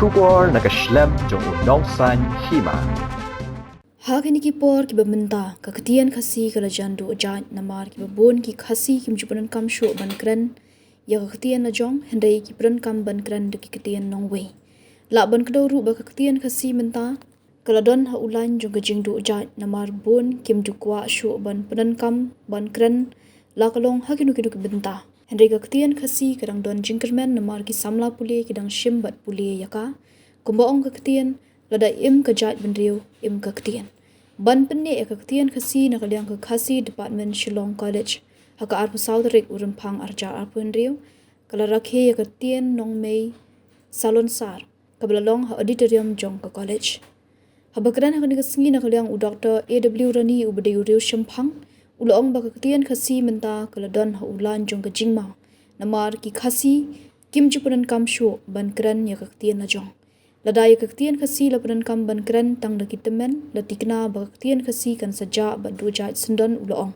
Shubor nakaslem jong unongsan Hima. Hakini ki por ki bamenta ka Ktien Khasi kala jandu Jait namar ki babon ki Khasi kim jupanan kam shu ban Kren ya ka Ktien na Jong hendai ki pran kam ban Kren de ki Ktien nongwei la ban kdo ru ba ka Ktien Khasi menta kala don ha Laiñ jong ka jingdu Jait namar bon kim jukwa shu ban pran kam ban Kren la kalong hakinu ki benta hendai ka Ktien Khasi kadang don jingkermen namar ki samla pule ki dang shimbat pule yaka kumbaong ka Ktien Lada im ka Jait benriu im ka Ktien. Ban penne ka Ktien Khasi na kaliang ka Khasi Department Shillong College. Haka arpu Southrik urimpang arjar arpu henriu. Kala rakhe ka Ktien nong mei salon sar. Kabalalong ha auditorium Jong ka college. Habakran ha kanika singi na kaliang u Dr. A.W. Rani u badai uriu shampang. Ulaong ba ka Ktien Khasi menta kala don ha ulan Jong ka Jingma. Namar ki Khasi kim jupunan kam shu ban Kren ya ka Ktien na Jong. Lada ya Ktien Khasi lapanan kam ban Kren Tang da Tymmen la tikna ba Ktien Khasi kan saja ba du Jait sendon ulaong.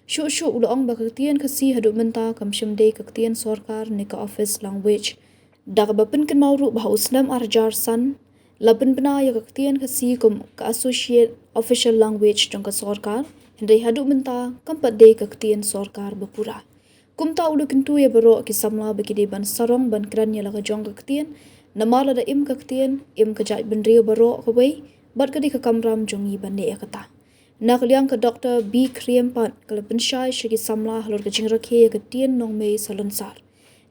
Shu ulaong ba Ktien Khasi hadu menta kam shimde Ktien sorkar ne ka office language. Da ka bapin kan mauru ba usnam arjar san lapan pena ya Ktien Khasi kum ka associate official language jong ka sorkar hendai hadu menta kam pade Ktien sorkar bapura. Kum ta ulu kintu ya baro ki samla bagi ban sarong ban Kren ya la ka Jong ka Ktien Namar lada im ka Ktien, im ka Jait benriu baro kawai, bat kadi ka kamram jongi bande ya kata. Nak liang ka Dr. B. Kriem pat, kala pensyai syagi samla halor ka jingrakhe ya Ktien nong mei salon sar.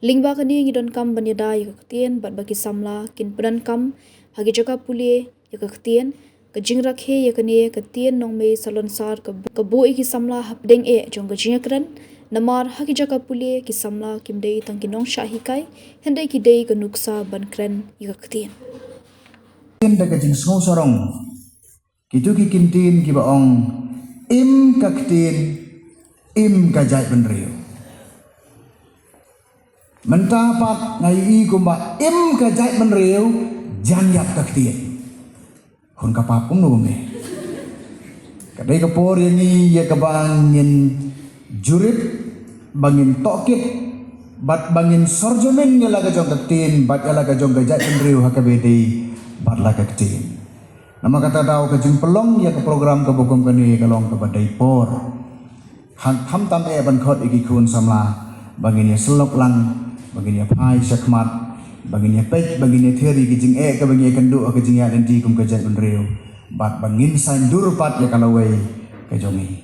Lingba kani ngidon kam banyada ya Ktien, bat bagi samla, kin penan kam, hagi jaka pule ya Ktien, ka jingrakhe ya kani Ktien nong mei salon sar, ka bo iki samla hapdeng jong ka jingakren, Namar haki jaka pule ki samla kim dei tang ki nong syahikai hendai ki dei ka nuksa ban Kren ika Ktien. Ktien da ka jing sngau sarong. Kitu ki kintin ki baong im ka Ktien im ka Jait benriu. Mentapat ngai i kumba im ka Jait benriu jan yap ka Ktien. Hun ka papung no me. Kadai ka por yang ya ka bangin jurip bangin tokit bat bangin sorjomen ya laga jong Ktien bat ya laga jong Jait benriu hakabedi bat laga Ktien. Nama kata daw ka jing pelong ya ke program ke bukum kani kalong ke badai por. Ham tam ban khot iki kun samla bangin ya selok lang bangin ya pai sakmat bangin ya pek bangin ya theri ki jing ke bangin ya kendu ke jing ya nanti kum ke Jait benriu bat bangin sain durpat ya kalawai ke jongi.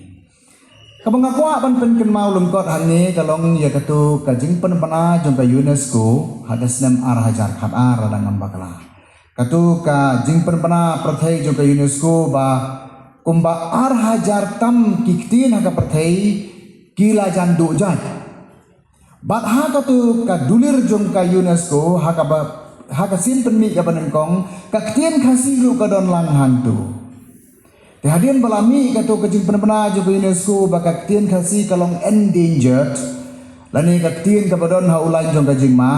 Kabangakwa ban pen ken mau lungkot hani kalong ya katu kajing penpana jong ka UNESCO hadas nam ar hajar khat ar radang ambakala katu ka jing penpana prathai jong ka UNESCO ba kumba ar hajar tam ki Ktien ha ka prathai kila jandu Jait bat ha katu ka dulir jong ka UNESCO ha ka sin penmi ka banengkong ka Ktien Khasi ru ka don lang hantu Tehadian balami katu kajing pena juga UNESCO baka Ktien Khasi kalong endangered lani ka Ktien ka badon ha Laiñ jong ka Jingma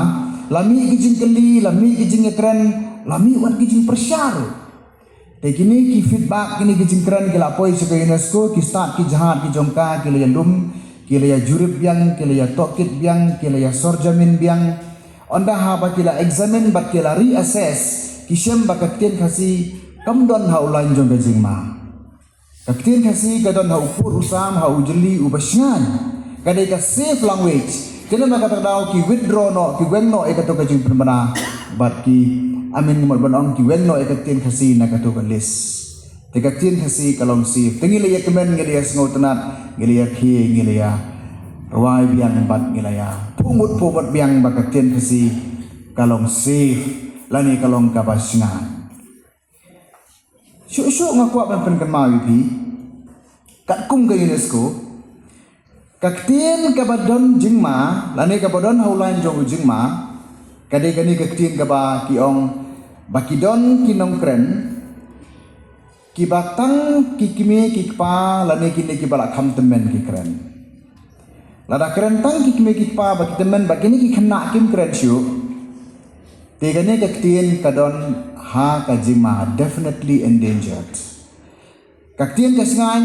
lami kijing keli lami kijing Kren lami wan kijing persyar te kini ki feedback kini kijing Kren kila poi ka UNESCO ki start ki jahat ki jongka kila ya lum kila ya jurip biang kila ya tokit biang kila ya sorjamin biang onda ha ba kila examine bat kila reassess kisem baka Ktien Khasi kamdon ha Laiñ jong ka Jingma Ktien Khasi kadon ha upur usam ha ujeli ubasyan kadai ka safe language kena maka tadaw ki withdraw no ki wengno e kato ka jing penbana bat ki amin ngomot banong ki wengno e Ktien Khasi na kato ka list te Ktien Khasi kalong safe tingil ya kemen ngeliya sngau tenat ngeliya khi ngeliya ruai biang bat ngeliya pumut biang bak Ktien Khasi kalong safe lani kalong kabasyan syuk ngakuat ban pen kemau pi kat kum ke UNESCO ka Ktien ka badon Jingma lani ka badon ha Laiñ jong Jingma kade kani ka Ktien ka ba kiong bakidon kinong Kren ki batang ki kimi ki pa lani kini ki balak ham Tymmen ki Kren lada Kren tang ki kimi ki pa baki Tymmen bakini ki khna kim Kren syuk te kani ka Ktien ka don ha ka Jingma definitely endangered. Ka Ktien ka sngan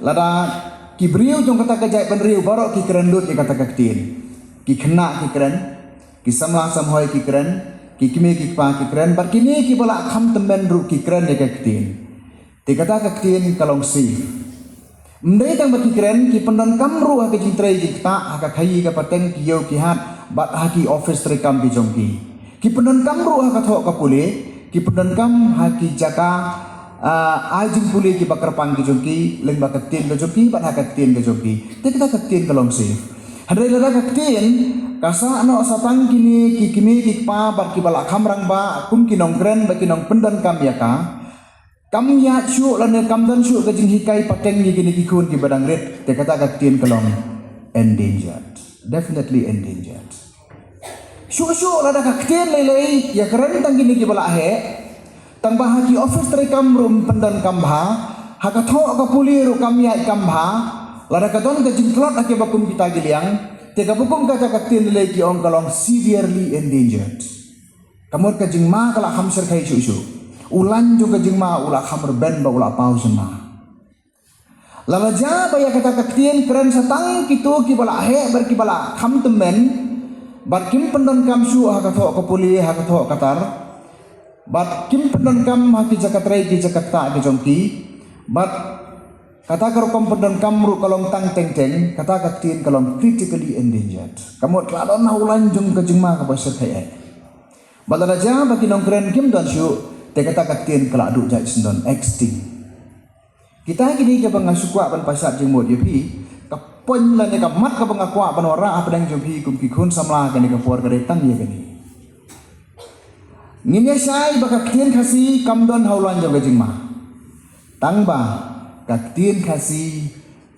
lada ki briu jong kata ka Jait benriu baro ki Kren lut ki kata ka Ktien. Ki khna ki Kren, ki samla samhoi ki Kren, ki kimi ki pa ki Kren bat kini ki bala kham Tymmen ru ki Kren de Ktien te kata Ktien kalong si mdei tang bat ki Kren ki pendan kam ru ha ki jintrei ki ta ha ka khai ka pateng ki yo ki hat bat ha ki office tre kam ki Jong ki pendan kam ru ha ka tho ka pule ki pendan kam ha ki jaka ai jing pule ki bakar pang ki Jong leng ba Ktien ka Jong bat ha Ktien ka Jong te kata Ktien kalong si hadai lada Ktien kasa ano asatang kini ki kimi ki pa bat ki bala khamrang ba kum ki nong Kren ba ki nong pendan kam ya ka kam ya chu lane kam dan chu ka jing hikai pateng ni kini ki kun ki badang ret te kata Ktien kalong endangered, definitely endangered. Chu lada Ktien lelei ya Kren tang kini ki bala he tang ba ki office tre kam rum pendan kam ba ha ka tho ka puli ru kam ya kam ba lada ka don ka jing klot ake ba kum kita giliang teka bukum kata Ktien lelai ki ong kalong severely endangered. Kamur ka Jingma kala hamser kai chu ulan jo ka Jingma ula khamr ben ba ula pau sema lala ja ba ya kata Ktien Kren satang kitu ki bala he ber ki bala kham Tymmen bar kim pendan kam shu ha ka tho ka puli ha ka tho katar bat kim pendan kam ha ki jakat rai ki jakat ta ki Jong bat kata karokom pendan kamru kalong tang teng kata Ktien kalong critically endangered kamot kladon na ulan jong ka Jingma ka basat hai balada ja bagi nong Kren kim don shu te kata Ktien kala du Jait sendon extinct kita kini ka bang sukwa ban pasat jengmot yepi ka pon la ne ka mat ka bang akwa ban ora apa dang jompi kum ki khun samla ka ne ka por ka tang ye kani nginya sai ba Ktien Khasi kam don haulan jong ka Jingma tang ba Ktien Khasi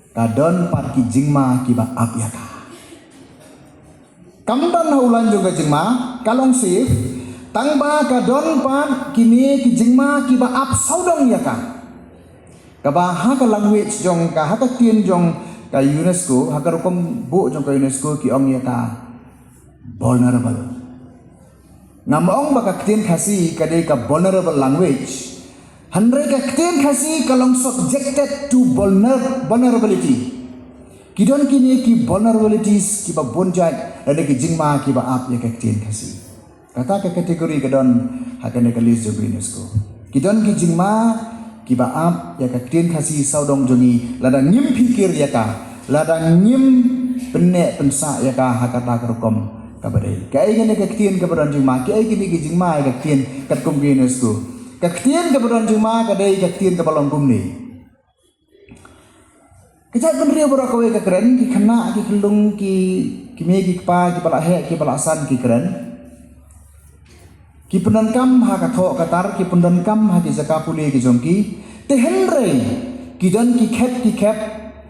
kadon pat ki Jingma ki ba ap ya ka kamdan haulan juga Jingma kalong sif tang ba kadon pat kini ki Jingma ki ba ap saudong ya ka ba ha ka language jong ka ha ka Ktien jong ka UNESCO ha ka rokom bu jong ka UNESCO ki ong ya ka vulnerable ngamong ba Ktien Khasi kadai ka vulnerable language Handrai ka Ktien Khasi kalong subjected to vulnerability. Kidon kini ki vulnerabilities ki ba bonjat ada ki Jingma ki ba ap ya ka Ktien Khasi. Kata ka kategori kadon hakane ka list jo UNESCO. Kidon ki Jingma ki ba ap ya ka Ktien Khasi saudong jongi lada ngim pikir ya ka lada ngim penne pensa ya ka hakata ka rokom ka badai. Kai ngene ka Ktien ka badon Jingma ki ai kini ki Jingma ya ka Ktien kat kum ki UNESCO. Ktien ka badon Jingma ka dai Ktien ka balong kumni kejat benriu bora kawe ka Kren ki khana ki khulung ki me ki pa ki bala he ki bala san ki Kren ki pendan kam ha ka tho ka tar ki pendan kam ha ki jaka puli ki Jongki te henrei ki don ki khep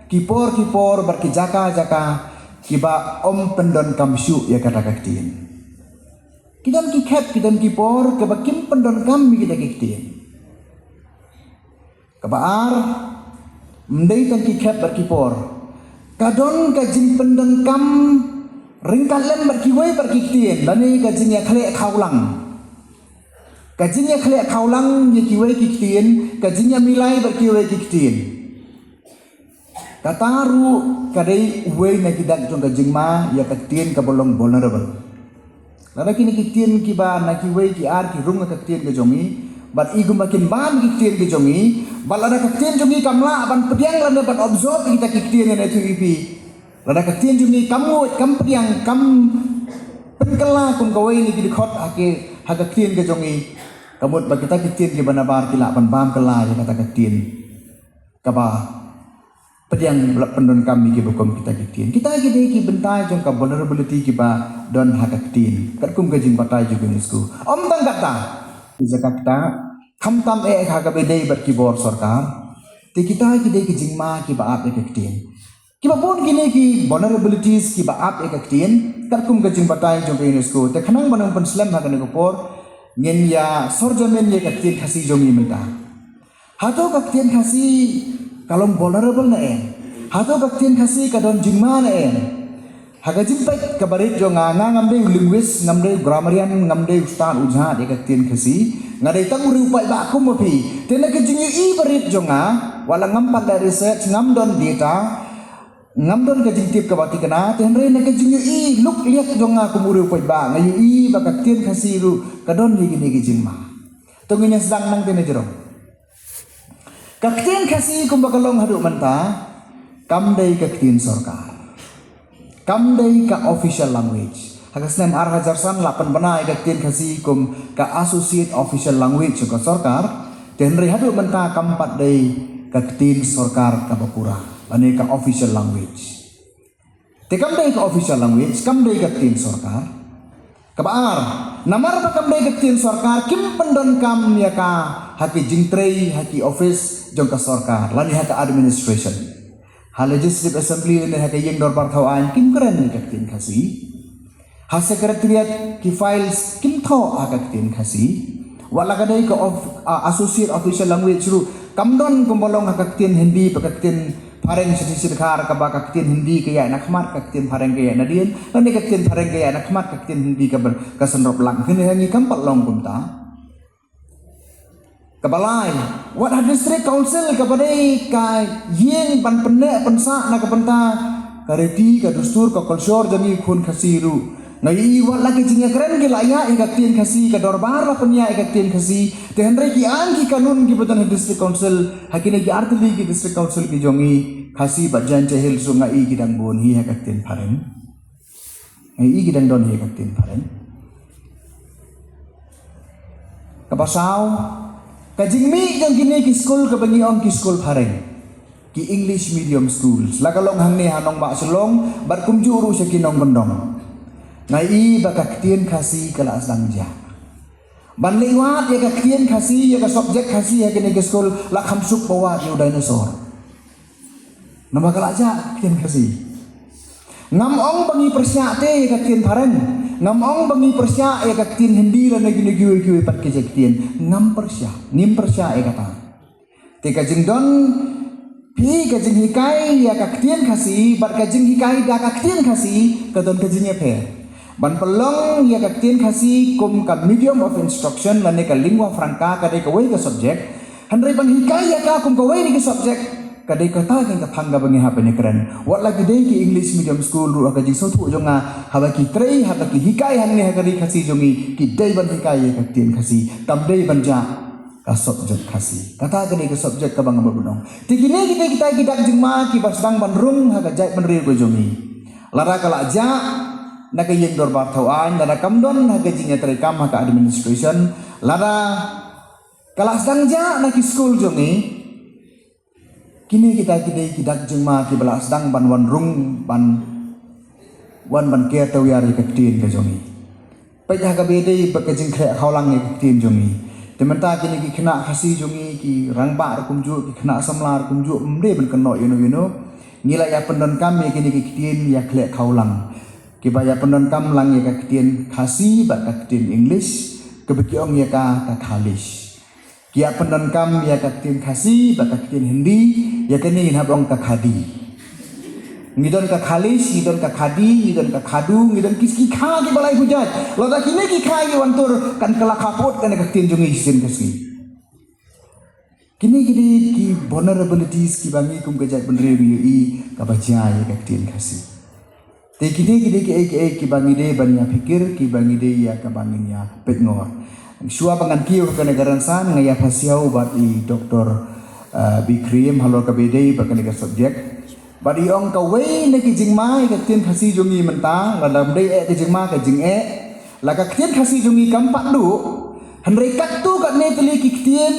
ki por bar ki jaka ki ba om pendan kam shu ya kata Ktien Kidon ki khep kidon ki por ke ba kim pendon kam mi kita Ktien ke ba ar mdei tan ki khep bar ki por kadon ka jing pendon kam ringkat lem bar ki wei bar ki Ktien lani ka jing ya khle khaulang ka jing ya khle khaulang ye ki wei ki Ktien ka jing ya milai bar ki wei ki Ktien kataru kadai wei na kidak jong ka Jingma ya ka Ktien ka bolong vulnerable Lada kini Ktien ki ba na ki wei ki ar ki rung ka Ktien ke Jongi bat igum makin ban ki Ktien ke Jongi bat lada Ktien Jongi kamla ban pediang lada bat observe kita ki Ktien na tu ipi lada Ktien Jongi kamu kam pediang kam penkela kum kawai ni ki khot ake ha ka Ktien ke Jongi kamut ba kita Ktien ki banabar ki la ban bam kala ya kata Ktien ka ba pediang pendon kami ki bukom kita Ktien kita gede ki bentai jong ka vulnerability ki ba don ha ka Ktien kat kum ka Jing batai juga nisku om tang kata di Jakarta kham tam ha ka bedai bat ki bor sarkar te kita gede ki Jingma ki ba ap ka Ktien ki ba bon gine ki vulnerabilities ki ba ap ka Ktien kat kum ka Jing batai jong ka UNESCO te khanang banang pan slam ha ka ne ko por ngen ya sorjamen ye ka Ktien Khasi jongi menta hato ka Ktien Khasi kalong vulnerable na hato ka Ktien Khasi ka don Jingma na haga jimpai ka barit jo nga ngamde linguist ngamde grammarian ngamde ustad ujha de ka Ktien Khasi ngade tang uri upai ba kum mapi, tena ke jingi i berit jonga, wala ngam pada research ngam don data, ngamdon ka jingtip ka bati kana ten re na ka jing i luk liak jonga kumuru poi ba ngayu i ba ka Ktien Khasi ru kadon ni gini Jingma tunginya sedang nang tene jero ka Ktien Khasi kum bakalong hadu manta kam dei ka Ktien sarkar kam dei ka official language hagasnem ar hajarsan lapan banai ka Ktien Khasi kum ka associate official language ka sarkar ten re hadu manta kam pat dei ka Ktien sarkar ka bapura ane ka official language. Te kam dai ka official language, kam dai ka Ktien sarkar. Kabar, namar ba kam dai ka Ktien sarkar kim pendon kam ya ka haki jingtrei haki office jong ka sarkar, lani haka administration. Ha legislative assembly ne haka yeng dor parthauan kim Kren ka Ktien Khasi. Ha secretariat ki files kim tho ka Ktien Khasi. Wala ka dai ka associate official language ru kamdon kumbolong haka Ktien Hindi pa Ktien pareng sedikar ka ba ka Ktien Hindi kaya nakmat ka Ktien pareng kaya na diin lani ka Ktien pareng kaya nakmat ka Ktien Hindi ka kasenrop lang kini hangi kampat long kumta kabalai what a district council ka badai ka yeng ban penne pensa na ka penta kareti ka dustur ka kultur jami khun khasiru ngai wat lagi jinga Kren ki laya ka Ktien Khasi ka dorbar la penya ka Ktien Khasi te hendrai ki an ki kanun ki badan district council hakine ki artli ki district council ki jongi Khasi bajan chehil su ngai ki dang bon hi ka Ktien paren ngai ki dang don hi ka Ktien paren ka pasau ka jingmi jong kini ki school ka bangi ong ki school paren ki English medium schools lakalong hang ne hanong ba sulong bat kumjuru sa kinong gondong ngai ba ka Ktien Khasi kala asang ja ban liwat ya ka Ktien Khasi ya ka subject Khasi ya kini ke school la khamsuk bawa yu dinosaur nama kala ja Ktien Khasi ngam ong bangi persya te ya ka Ktien paren ngam ong bangi persya ya ka Ktien Hindi la nagi nagi yu pat ke Ktien ngam persya nim persya ya kata te ka jingdon pi ka jing hikai ya ka Ktien Khasi bat ka jing hikai da ka Ktien Khasi ka don ka jing ya phe ban pelong ya ka Ktien Khasi kum ka medium of instruction lane ka lingua franca ka dei ka wei ka subject handrai ban hikai ya ka kum ka wei ni ka subject ka dei ka ta ka phangga bangi ha pe Kren wat lagi dei ki English medium school ru ka jing so thu jonga ha ba ki trei ha ba ki hikai han ne ha ka dei Khasi jongi ki dei ban hikai ya ka Ktien Khasi tam dei ban ja ka subject Khasi kata ka dei ka subject ka bang babunong tikine kita kidak Jingma ki basdang ban rung ha ka Jait ban re ko jongi lara kala ja naka yeng dor barthauan dana kamdon haga jinga terekam haka administration lada kalas dangja naki school jongi kini kita kidai kidak Jingma ki balas dang ban wan rung ban ke tawyari ka Ktien ka jongi pai haga bedei bakajing khe haulang ka Ktien jongi tementa kini ki khna Khasi jongi ki rangba kumju ki khna samlar kumju mde ban keno yuno ngila ya pendon kami kini ki Ktien ya khle haulang kibaya pendon kam lang ya ka Ktien Khasi ba ka Ktien English kebekiong ya ka Khalish kia pendon kam ya ka Ktien Khasi ba ka Ktien Hindi ya kini habong ka Khadi ngidon ka Khalish ngidon ka Khadi ngidon ka Khadu ngidon kiski kha ki balai hujat loda kini ki kha ki wantur kan kala kapot kan ka Ktien jongi sin Khasi kini ki vulnerabilities ki bangi kum ka Jait benre i ka baja ya ka Ktien Khasi te kini ki bangi de bania pikir ki bangi de ya ka bangi ya petngor suwa bangan kiu ka negaran san ngaya phasiau bat i Dr. Bikrim halor ka bede ba ka negar subject bat i ong ka wei ne ki Jingma ka Ktien Khasi jongi mentang la dam de ka Jingma ka jing la ka Ktien Khasi jongi kampat du handrai kat tu ka ne teli ki Ktien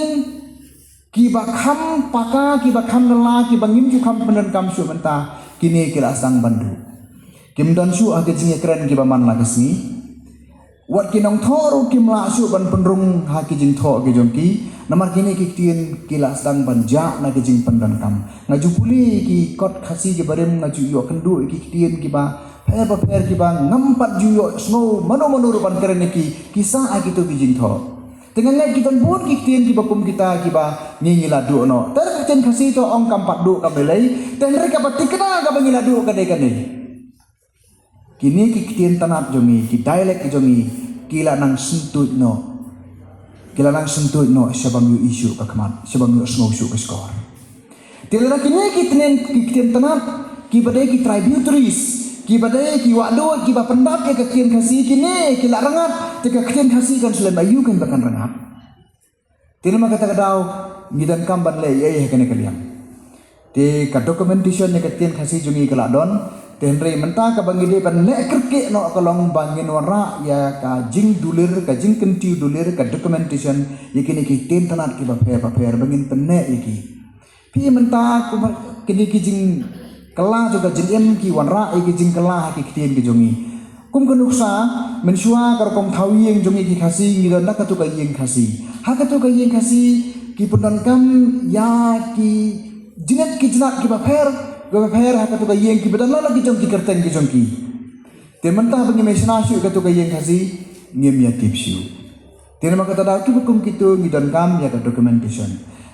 ki ba kham paka ki ba kham la ki bangim ju kham penan kam su menta kini ki rasang bandu kim dan su aga jinge Kren ki baman la kasni wat ki nong thoru kim la su ban penrung ha ki jing tho ki jongki namar kini ki Ktien ki la sang ban ja na ki jing pandan kam ngaju puli ki kot Khasi ki barem ngaju yo kendu ki Ktien ki ba pher ki ba ngampat ju yo snow mano ban Kren ki kisah agi tu ki jing tho dengan ngai kita pun ki Ktien ki bakum kita ki ba ngi ladu no ter Ktien Khasi to ong kampat du ka belai ten re ka patikna ka bangi ladu ka dei kane kini ki Ktien tanap jongi ki dialect ki jongi kila nang sentut no sabang yu isu ka khamat sabang yu snow su ka skor tilra kini ki Ktien tanap ki badai ki tributaries ki badai ki wado ki ba pendap ya Ktien Khasi kini ki la rangat te Ktien Khasi kan selain ayu kan bakan rangat tini maka kata kadau ngidan kamban le ye kene kaliang te ka documentation ya Ktien Khasi jungi kala don te henry menta ka bangide ban le kerke no kalong bangin wara ya ka jing dulir ka jing kentiu dulir ka documentation yakini ki ten tanat ki ba paper bangin penne iki pi menta ku kini ki jing kala juga jin ki wanra ki jing kala ki Ktien ki jungi kum kenuksa mensua kar kom thawiyeng jungi ki Khasi ngidan nak tu ka yeng Khasi ha ka tu ka yeng Khasi ki pundan kam ya ki jinet ki jinak ki ba Gopher haka tu kayeng ki bedan lagi jong ki kerteng ki jong ki. Te mentah bagi mesna syu ka tu kayeng Khasi ngem ya tip syu. Te nama kata dah ki bukum kitu ngidon kam ya ka documentation.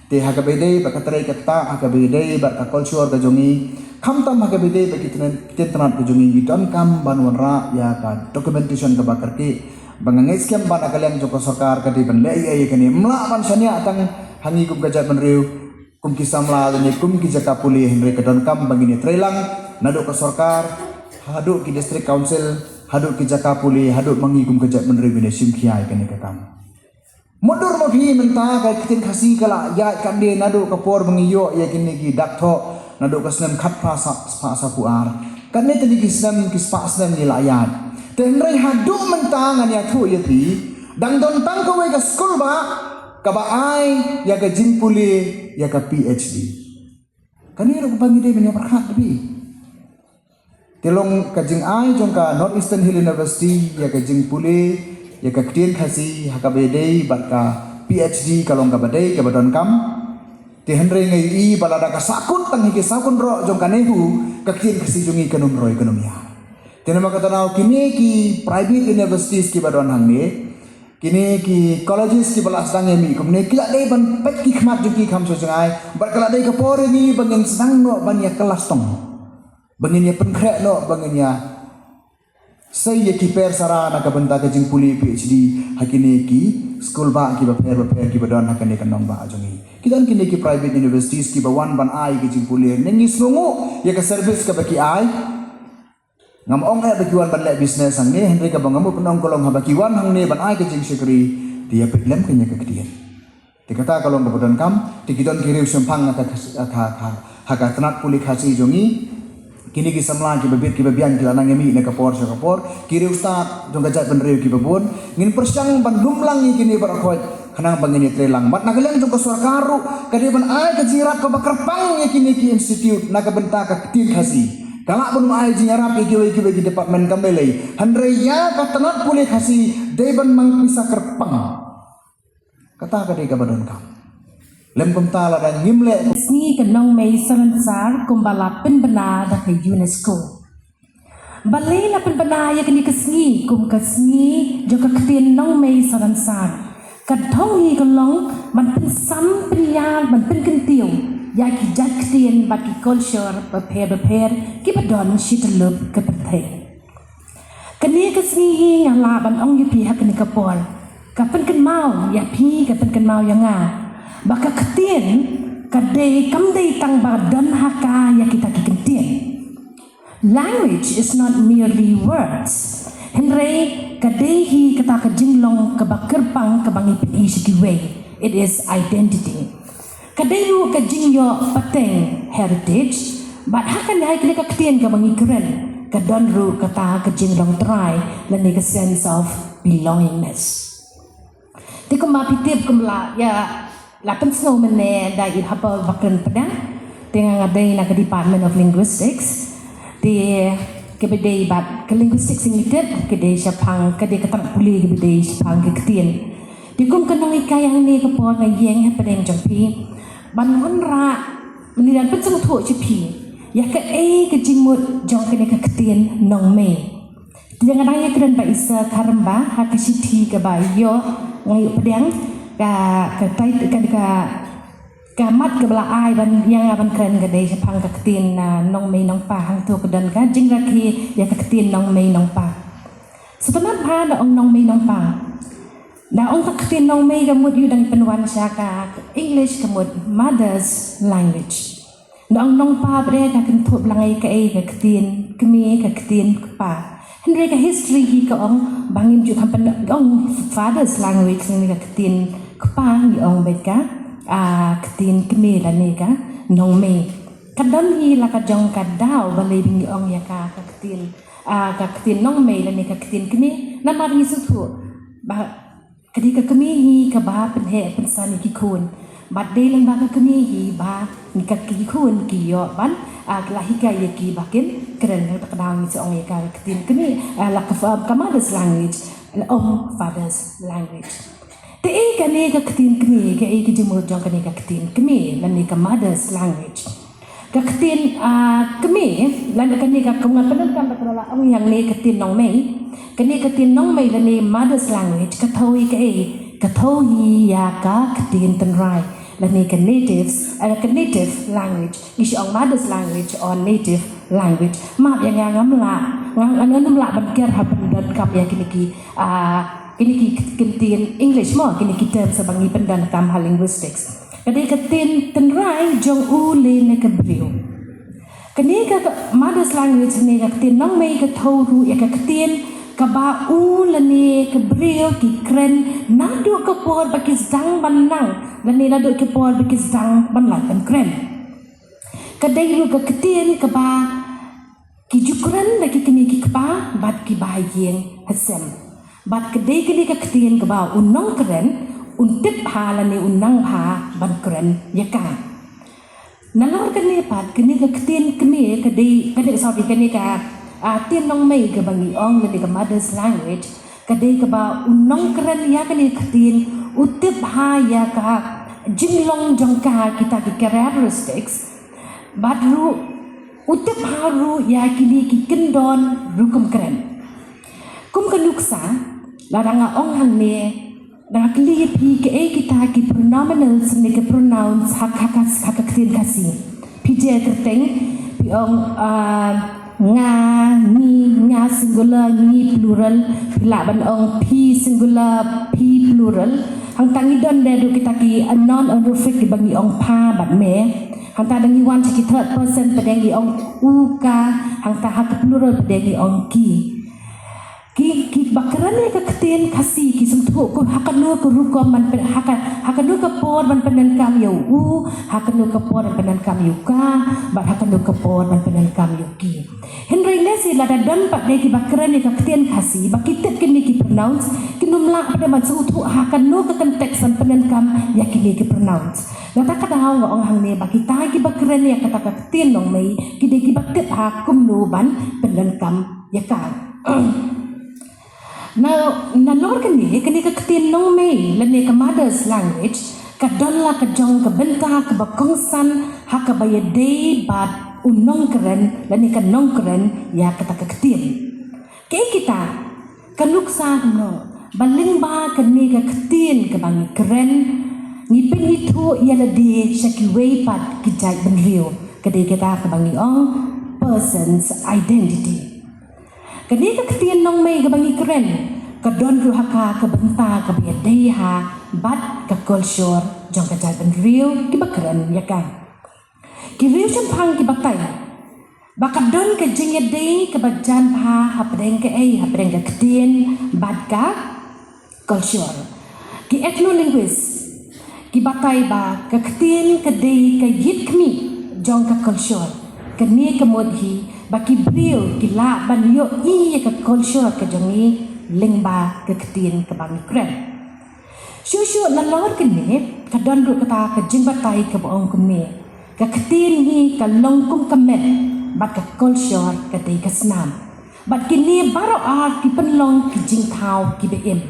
Te haka bedai ba katrai kata haka bedai ba ka culture ka jongi. Kam tam haka bedai ba kiten tanat ka jongi ngidon kam ban wanra ya ka documentation ka bakar ki. Bangangai scam ban akalian joko sarkar ka di ban le ai ka ni mla ban sania tang hangi kum gajat ban riu. Kum kisam la dan kum ki jaka puli henry kedon kam bangini trelang naduk ke sarkar haduk ki district council haduk ki jaka puli haduk mangi kum kejat meneri bine simkiai kene ka kam mundur ma phi menta ka Ktien Khasi kala ya kan de naduk ke por mangiyo ya kini ki daktho naduk ke snem khat pa sa puar kan ne tadi ki snem ki spa snem ni layat te henry haduk menta ngan ya thu ya ti dang don tang ko we ka school ba kabaai ya ka jing puli ya ka PhD kaniro ko pangide benya berkat tapi telong ka jing ai jong ka Northeastern Hill University ya ka jing puli ya ka Ktien Khasi ha ka bedei bat ka PhD kalong ka badai ka badon kam te henry ngai I balada ka sakun tang hi sakun ro jong ka nehu ka Ktien Khasi jungi kanum ro ekonomia tenama kata nau kini ki private universities ki badon hang ni kini ki colleges ki balas dang mi kumne kila dei ban pet ki khmat juki kham so jangai bar kala dei ka por ni bangin sedang no ban ya kelas tong bangin ya penkrek no bangin ya sai ya ki per sara na ka benta ka jing puli PhD hakini ki school ba ki ba per ki badon hakane ka nong ba jongi kidan kini ki private universities ki ba wan ban ai ki jing puli nengi snungu ya ka service ka ba ki ai ngam ong ai bakiwan ban le business ang ni henry ka bangamu penong kolong habakiwan hang ni ban ai ka jing sekri dia peklem kenya ka Ktien ti kata kolong bodon kam ti kidon kiriu sempang ha tanat puli Khasi jongi kini ki samla ki bebit ki bebian ki lanang mi ne ka por kiriu sta jong gajat ban riu ki bebun ngin persyang ban dumlang ni kini barakot kanang bangini trelang mat nagalang jong ka sarkaru kadi ban ai ka jirat ka bakarpang ni kini ki institute na ka benta ka Ktien Khasi kalak pun mai jingarap iki department kambelai handre ya ka tanat puli Khasi deban mang pisa kerpang kata ka de ka badon kam lem kum tala dan ngimle sni ka nong mai saransar kumbala pen bana da ka UNESCO balai la pen bana ya kini kesni kum kesni jo ka Ktien nong mai saransar ka thong hi ka long man pen sam pen yal man pen kentiu ya ki jat Ktien baki culture beper ki badon shitelub ke perthai kani kesni hi yang la ban ong yu pi hakni ka por ka pen kan mau ya pi ka pen kan mau yang nga baka Ktien ka dei kam dei tang badan haka ya kita ki Ktien language is not merely words henry ka dei hi kata ka jinglong ka bakerpang ka bangi pi way it is identity kadayu ka jingyo pateng heritage but hakan dai ka Ktien ka bangi Kren ka donru kata ka jinglong try lani ka sense of belongingness ti ko mapitip kumla ya la pensno mene dai haba bakren pada dengan ngadai na ka Department of Linguistics ti kebedai bat ke linguistics ingitip kedai syapang kedai katang puli kebedai syapang ke Ktien di kum kanang ikayang ni ka po ngayeng hapadeng jangpi ban wanra menidan penceng thu chipi ya ka ke jingmut jong kene ka Ktien nong me jangan daya keren ba isa karamba ha ka siti ka ba yo ngayu pedang ka tai ka mat ka bala ai ban yang ban keren ka dei pang ka Ktien nong me nong pa hang tu ka dan ka jing rakhi ya ka Ktien nong me nong pa setelah pa da ong nong me nong pa na ong ka Ktien nong me ka mut yu dang penwan sya ka English ka mut mother's language nong pa bre ka kan thop langai ka e ka ktien kmi ka ktien pa henry ka history hi ka ong bangim ju kampan ong father's language ni ka ktien pa ni ong be ka ktien kmi la ni ka nong me kadon hi la ka jong ka daw ba le ni ong ya ka ktien nong me la ni ka ktien kmi na mar ni su thu ba kadi ka kmi hi ka ba pen he pen sa ni ki kun bat de lang ba ka kmi hi ba ni ka ki kun ki yo ban lahi ka ye ki bakin kren ka daw ni ong ye ka ktien kmi la ka ka mother's language father's language te e ka ne ka ktien kmi ka e ki jimur jong ka ne ka ktien kmi la ni ka mother's language ka ktien kmi la ka ne ka kung panan ka la ong yang ne ktien nong mei ka ne ktien nong mei la ni mother's language ka thoi ka e ka thoi ya ka ktien tan rai la ni ka native language ni si ong mother's language or native language ma yang ngam la ban ker ha pendan kap ya kini ki ktien English mo kini ki term sa bangi pendan kam ha linguistics kadai ktien tan rai jong u le ne ka brio kani ka mother's language ne ka ktien nong mei ka thau ru ya ka ktien ka ba u la ne ka brio ki kren na du ka por ba ki dang ban nang la ne la du ka por ba ki dang ban la kan kren kadai ru ka ktien ka ba ki jukran la ki kini ki pa bat ki ba yen hasem bat kadai kini ka ktien ka ba unong kren untip ha la ne unang ha ban kren ya ka nalor kani pat kini ka ktien kmi kadai sorry kani ka tien nong mei ka bangi ong la ka mother's language kadai ka ba unong kren ya kani ktien utip ha ya ka jinglong jong ka kita ki characteristics bat ru utip ha ru ya kini ki kendon ru kum kren kum kanuksa la ranga ong hang ne da kli pi ke e kita ki pronominals ne ke pronouns hak ktien Khasi pi je terteng pi ong nga singular ni plural pila ban ong p singular p plural hang tangi don de do kita ki non honorific ki bangi ong pa bat me hang ta dangi wan ki third person padengi ong u ka hang ta hak plural padengi ong ki bakran ne ka ktien Khasi ki sum thu ko hakanu ko ru ko man hakanu ka por man panen kam yo u hakanu ka por man panen kam yo ka bat hakanu ka por man panen kam yo ki henry ne si la dan pat ne ki bakran ne ka ktien Khasi bakitet kini ki pronounce kinumla pada man su thu hakanu ka konteks man panen kam ya kini ki pronounce la ta ka daw ngong hang ne bakita ki bakran ne kata ka ktien nong mei ki de ki baktet ha kum no ban panen kam ya ka na lor kani ka ktien nong mei la ne ka mother's language ka don la ka jong ka benta ka bakongsan ha ka ba de bat unong kren la ne ka nong kren ya ka ta ka ktien ke kita ka luksa no baling ba ka ne ka ktien ka bang kren ni pin thu ya la de shaki wei pat ki jai ban rio ka de kita ka bang ong person's identity kani ka ktien nong mei ka bangi kren ka don ru haka ka benta ka bia dei ha bat ka culture jong ka jai ban rio ki bakren ya ka ki rio cham phang ki batai ba ka don ka jing ya dei ka bajan ha hapdeng ka hapdeng ka ktien bat ka culture ki ethnolinguist ki batai ba ka ktien ka dei ka yit kmi jong ka culture ka ni ka modhi baki brio ki la ban yo i ka culture ka jongi lingba ka ktien ka bang kren shushu na lor ke ne ka don ru ka jingba tai ka bong kum ne ka ktien hi ka long kum ka met bat ka culture ka dei ka snam bat ki ne baro ar ki pen long ki jing thau ki be em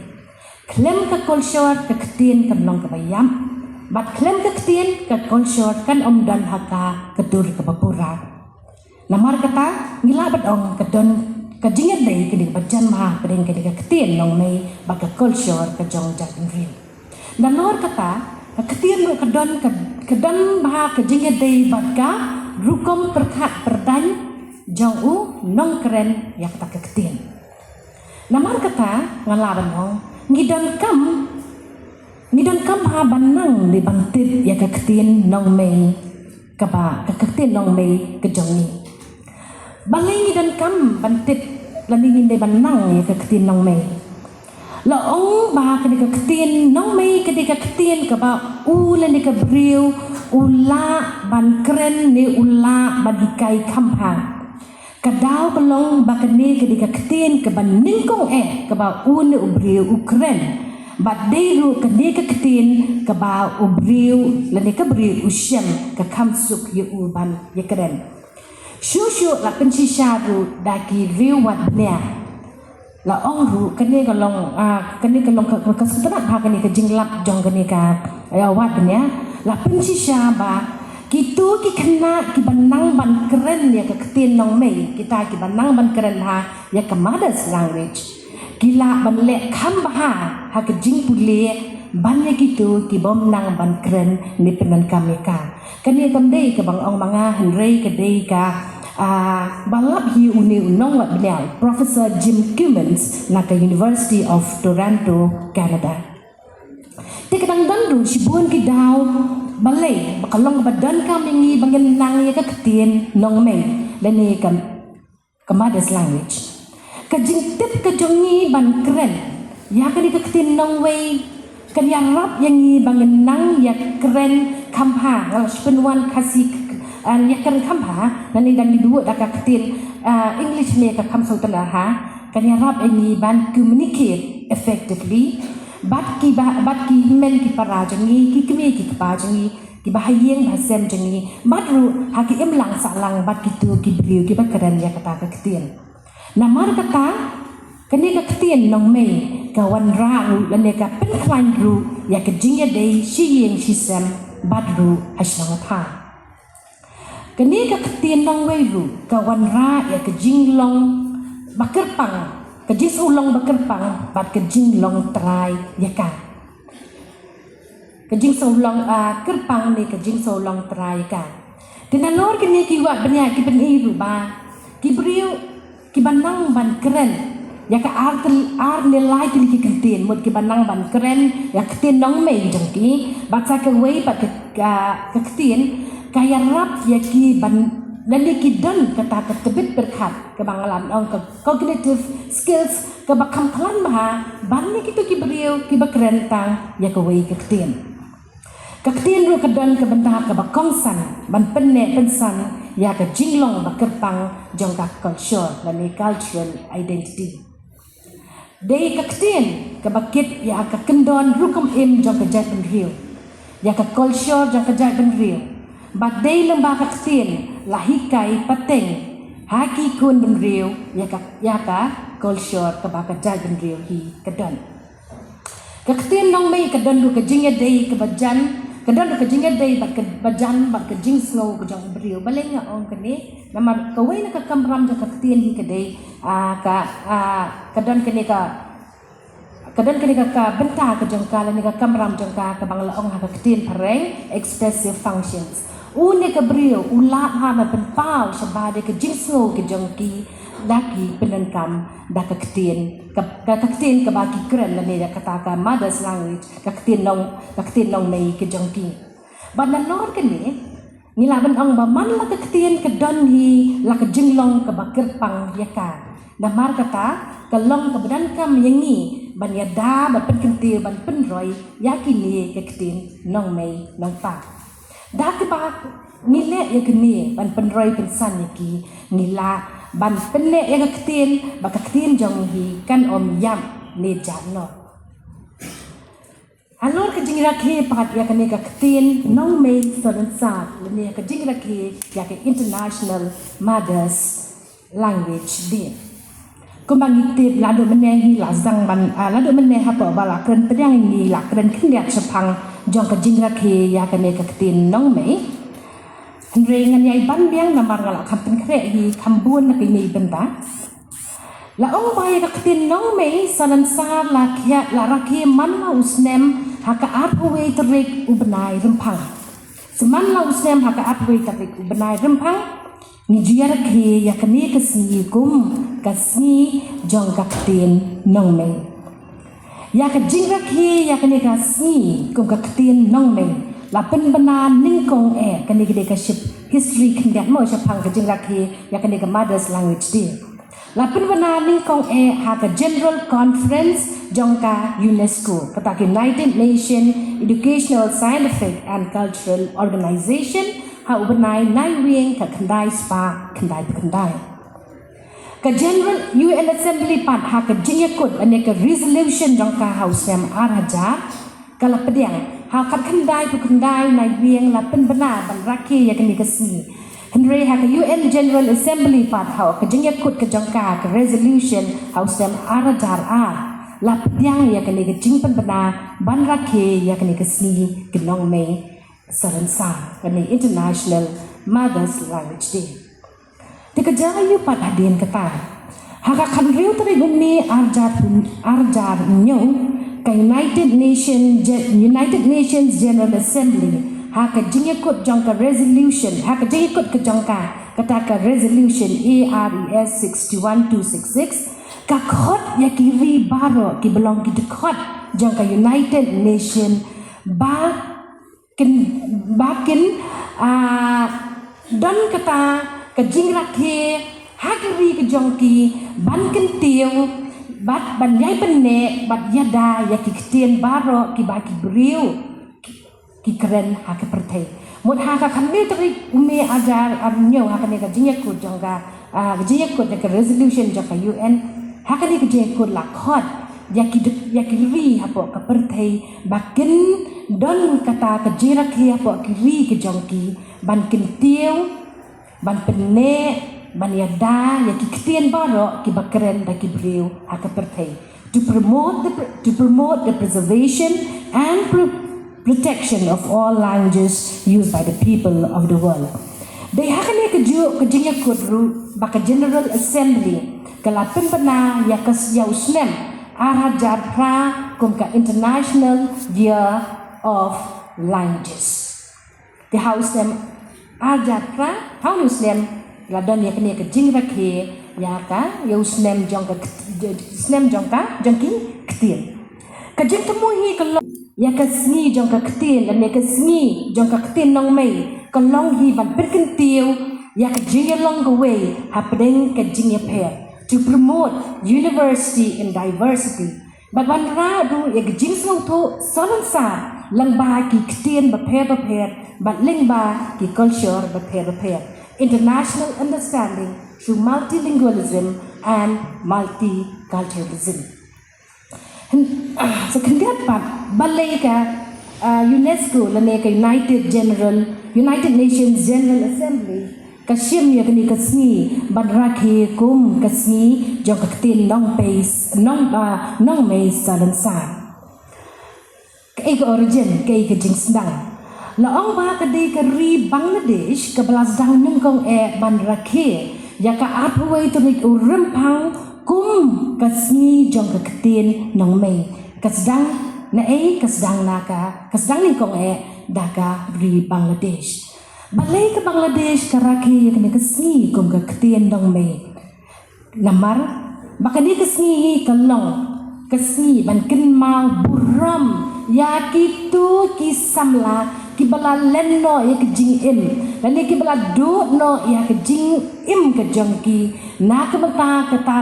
klem ka culture ka ktien ka long ka bayam bat klem ka ktien ka culture kan om dan haka ka dur ka bapura lamar kata ngila bat ong kadon ka jingat dei ke bajan ma pedeng ke ktien nong mei ba ka culture ka jong jatin rin dan lor kata ka ktien no kadon ba ka jingat dei bat ka rukom perkhat perdan jong u nong kren ya kata ka ktien lamar kata ngala ban ong ngidon kam ha banang di bangtit ya ka ktien nong mei kaba ka Ktien nong mei ke Jong ni balai dan kam bantit lani ni ban nang ya ka Ktien nong mei la ong ba ka ka Ktien nong mei ka ka Ktien kaba u la ni ka briu ula ban Kren ni ula ban hikai kampang kadau pelong bakane ke ka Ktien ke ban ningkong ke ba un ubriu Kren bat deiru ke ka Ktien ke ba ubriu la ni ka briu usyam ke kamsuk ye uban ye Kren shushu la pensisha ru daki riu wat nya la ong ru kane ka long ka sebenat ha kane ka jinglap jong kane ka wat nya la pensisha ba Kitu ki kena ki banang ban Kren ya ke Ktien nong mei kita ki banang ban Kren ha ya ke mother's language kila ban le kham ba ha ke jing pule ban ya kitu ki bom nang ban Kren ni penan kami ka kani kam dei ke bang ong manga henrei ke dei ka balap hi uni unong wat bnial Professor Jim Cummins na ke University of Toronto Canada te kadang dandu sibun ki daw balai bakalong badan kami ngi bangen nang ya ka Ktien nong mei lani kam mother's language ka jingtip ka jongi ban Kren ya ka di ka Ktien nong wei kan ya rap yang ngi bangen nang ya Kren kamha ngal spenwan Khasi ya Kren kamha lani dan di dua da ka Ktien English me ka kam sautala ha kan ya rap yang ngi ban communicate effectively bat ki men ki para jangi ki kme ki pa jangi ki bahayeng bahasem jangi matru haki emlang salang bat kitu ki briu ki bakaran ya kata ka Ktien namar kata kani ka Ktien nong mei ka wan ra ru lane ka pen klan ru ya ka jingya dei shi yeng shi sem bat ru hasang tha kani ka Ktien nong wei ru ka wan ra ya ka jinglong bakerpang kejing ulong bakerpang bat kejing long trai ya ka kejing ulong kerpang ni kejing ulong trai ka tinanor kini ki wat benya ki beni ru ba ki briu ki banang ban Kren ya ka ar nilai ki Ktien mut ki banang ban Kren ya Ktien nong mei jengki bat sa ke wei bat ka Ktien kaya rap ya ki ban Lani ki don kata ketebit berkat ke bangalan ong ke cognitive skills ke bakam klan maha bannya kitu ki beriu ki bakren tang ya ke wei ke Ktien ru ke don ke bentah ke bakongsan ban penne pensan ya ke jinglong bakerpang jong ka culture lani cultural identity dei ke Ktien ke bakit ya ke kendon rukum im jong ke Jait ben riu ya ke culture jong ke Jait ben riu bat dei lembah ke Ktien lahikai pateng haki kun ben riu ya ka culture ka ba ka Jait ben riu hi kadon ka Ktien nong mei kadon du ka jingya dei ka bajan kadon du ka jingya dei bat ka bajan bat ka jing snow ka jong riu balenga ong kani namar ka wei na ka kamram ka Ktien hi ka dei kadon kani ka benta ka jong ka ni ka kamram jong ka bangla ong ha ka Ktien pareng expressive functions Une ka brio ulat ha ma pen pau sabade ke jingso ke jongki daki penenkam da ka Ktien ka Ktien ka baki Kren la ne da kata ka mother's language ka Ktien nong mei ke jongki ban nor ke ne ngila ban ong ba man la ka Ktien ka don hi la ka jinglong ka bakir pang ya ka namar kata ka long ka badan kam yangi ban ya da ba pen kentir ban pen roi yakini ke Ktien nong mei nong pa dah ke ba ngile ya kini ban penroi pensan ki ngila ban penne ya Ktien ba Ktien jong hi kan om yam ne jano anor ke jingra ke pat ya kani ka Ktien nong mei sodan sa ne ka jingra ke ya ke international mothers language day kumbang itip lado menehi la zang ban lado meneh ha pa bala kren pedang ni la kren khnyak sepang jong ka jingra ke ya ka ne ka Ktien nong mei henre ngan yai ban biang namar ngala kampen kre hi kambun na kini benda la ong ba ya ka Ktien nong mei sanan sa la kya la rakhi man la usnem ha ka apwe terik ubenai rempang seman la usnem ha ka apwe terik ubenai rempang ni jiar ke ya ka ne ka si kum ka si jong ka Ktien nong mei ya ka jingra ke ya ka ne ka si kum ka Ktien nong mei la pen bana ning kong kan ni ke ship history kan dia mo sha phang ka jing rakhi ya kan ni ka mother's language dia la pen bana ning kong ha ka general conference jongka UNESCO kata United Nations Educational Scientific and Cultural Organization ha ubnai nai wing ka khandai spa khandai ka general UN Assembly pat ha ka jingakut ane ka resolution jongka house sam araja kala pediang ha kat khandai nai wing la pen bana ban rakhi ya kan ni ka si Henry ha ka UN General Assembly pat ha ka jingakut ka jongka ka resolution house sam araja la pediang ya kan ni ka jingpan bana ban rakhi ya kan ni ka si kinong me Saransa kan ni International Mother's Language Day Tikajayu pat hadin kata haka kanriu tari gumi arjar nyo ka United Nations General Assembly haka jingikut jongka resolution haka jingikut ke jongka kata ka resolution ARES 61266 ka khot ya kiri baro ki belong ki dekot jongka United Nation bakin don kata ka jing rakhe hakri ka jongki ban kan tieu bat ban yai penne bat yada ya ki Ktien baro ki ba ki briu ki Kren ha ka perthai mot ha ka khamne tari ume ajar arnyo ha ka ne ka jing ko jongka jing ko ka resolution jaka UN ha ka ne ka jing ko la khot ya ki ri ha po ka perthai bakin don kata ka jing rakhe ha po ki ri ka jongki ban kan tieu ban penne ban yada ya ki Ktien baro ki bakren da ki briu ha ka perthai to promote the preservation and protection of all languages used by the people of the world dai ha ka ne ka ju ka jingya kodru ba ka General Assembly ka la pen bana ya ka ya usnem arajar pra kum ka International Year of Languages the house them Arjatra hausnem la don ya kene ke jing rakhe ya ka usnem jongka jongki Ktien ka jing temu hi ka ya ka sngi jongka Ktien la ne ka sngi jongka Ktien nong mei ka long hi ban perken tiu ya ka jing long ka way happening ka jing ya pair to promote university and diversity but ban ra du ya ka jing sno tho solon sa lang ba ki Ktien ba pher but ling ba ki culture ba pher international understanding through multilingualism and multiculturalism so kandiat pat balai ka UNESCO la ne ka United Nations General Assembly ka shim ya ni ka sni ban rakhe kum ka sni jong ka Ktien nong mei salan sa ka origin ka jing sdang la ong ba ka dei ka ri Bangladesh ka balas dang nung kong ban rakhe ya ka apway to nik urim pang kum ka sni jong ka Ktien nong mei ka sdang na ka sdang ning kong da ka ri Bangladesh balai ka Bangladesh ka rakhe ya ka sni kum ka Ktien nong mei namar baka ni ka sni ka long ka sni ban kin mau buram ya ki tu ki samla ki bala lenno ya ke jing im dan ki bala do no ya ke jing im ke jongki na ka mata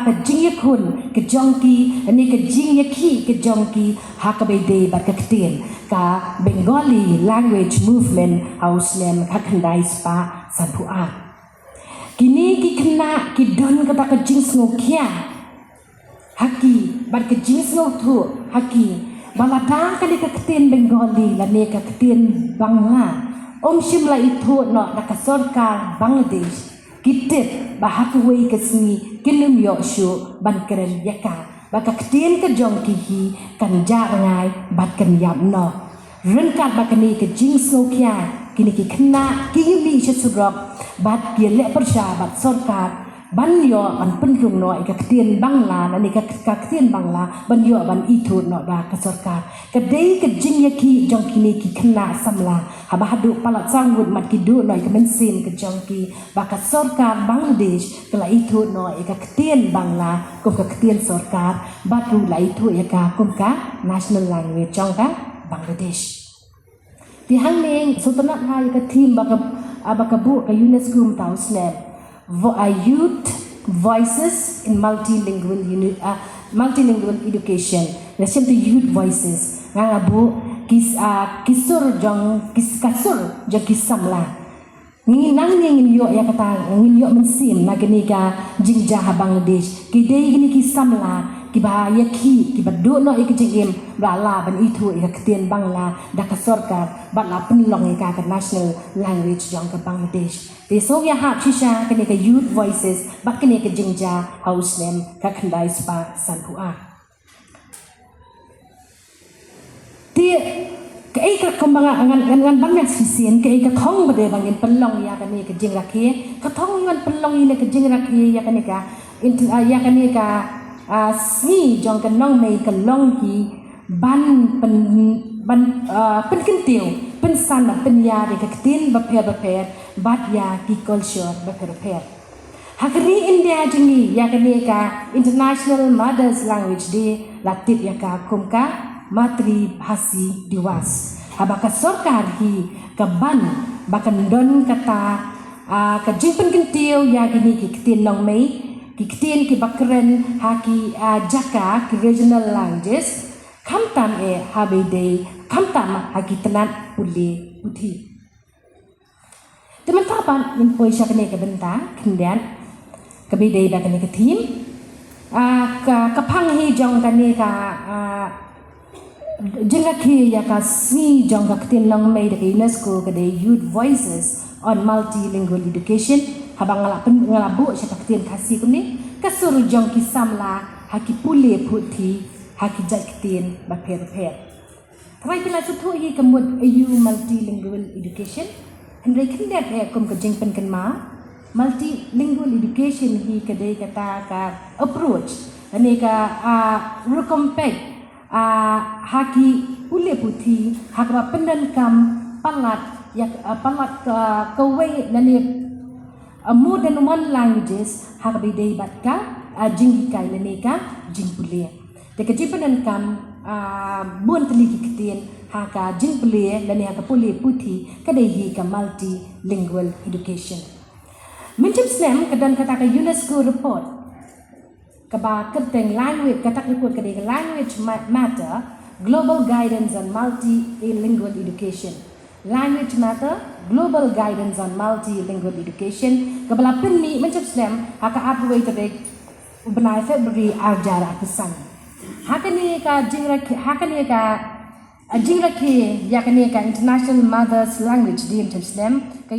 ka jing ya kun ke jongki ani ke jing ya ki ke jongki ha ka be de ba ka Ktien ka Bengali language movement hausnem ka khandai spa sanpua kini ki kena ki don ka ka jing sngo kya haki ba ke jing sngo thu haki balada kali ka Ktien Bengali la ne ka Ktien Bangla shimla itu no na ka sarkar Bangladesh kitip bahakwe ka sni kinum yo shu ban Kren yaka ba ka Ktien ka jongki hi kan ja ngai bat kan yap no ren ka ba kani ka jing so kya kini ki khna ki mi she surok bat ki le persha bat sarkar ban yo ban penrung no ka Ktien Bangla na ni ka Ktien Bangla ban yo ban itu no da ka sarkar ka dei ka jing yaki jongki ni ki khna samla ha ba hadu palat sangwut mat ki du no ka men sin ka jongki ba ka sarkar Bangladesh ka la itu no ka Ktien Bangla ko ka Ktien sarkar ba tu la itu ya ka kum ka national language jong ka Bangladesh Ti hang neng sultanat ha ka team bakabu ka UNESCO tahu snap. Youth voices in multilingual education. Macam tu youth voices. Ngang abu kisur jong kisamla. Ngin nang ngin yo ya kata ngin yo mensim na gini ka jingja Bangladesh. Kidai gini kisamla kibahaya kibadu no ikjingim bala ban itu Ktien Bangla da ka sarkar bala penlong ka national language jong ka Bangladesh. Besok ya hak shisha kini ka youth voices bak kini ka jingja house name ka khandai spa sanpua. Ti kai ka kembang ngan banyak sisian kai ka thong bade bangin penlong ya kani ka jing rakhi ka thong ngan penlong ini ka jing rakhi ya kani ka ya kani ka sni jong ka nong mei ka long hi ban pen kintiu pen san pen ya de ka Ktien ba pher bat ya ki culture ba pher hakri India jingi ya kani ka International Mothers Language Day latit ya ka kumka matri bhasi diwas habaka sarkar hi kaban bakan don kata ka jingpen kintiu ya gini ki Ktien long mei ki Ktien ki bakren ha ki jaka ki regional languages kamtam habide kamtam ha ki tanat puli uthi teman tapan min poisha kene ka benta kendian kabide da kene ka team ka phang hi jong kane ka Jingakhi ya ka si jong ka Ktien long mei de UNESCO ka de youth voices on multilingual education habang ngalabu sa Ktien Khasi kuni kasur jong ki samla haki pule phuthi haki Jait Ktien ba pher trai kila su thu hi kamut au multilingual education hendrai khindat kum ka jingpen kan ma multilingual education hi ka de kata ka approach ane ka recompete haki ule puthi hakba pendan kam palat kawai nani more than one languages hakbi dei batka jingi kai nani ka jingpule de ka jipanan kam buan teli Ktien haka jingpule nani haka pule puthi kadai hi ka multilingual education mencim snem kadan kata ka UNESCO report kaba keteng language katak report kadai language matter global guidance on multilingual education language matter global guidance on multilingual education kabala penni mencap slam haka upway tadek benai February arjara pesan hakani ka jingrakhi yakani ka international mothers language di mencap slam ka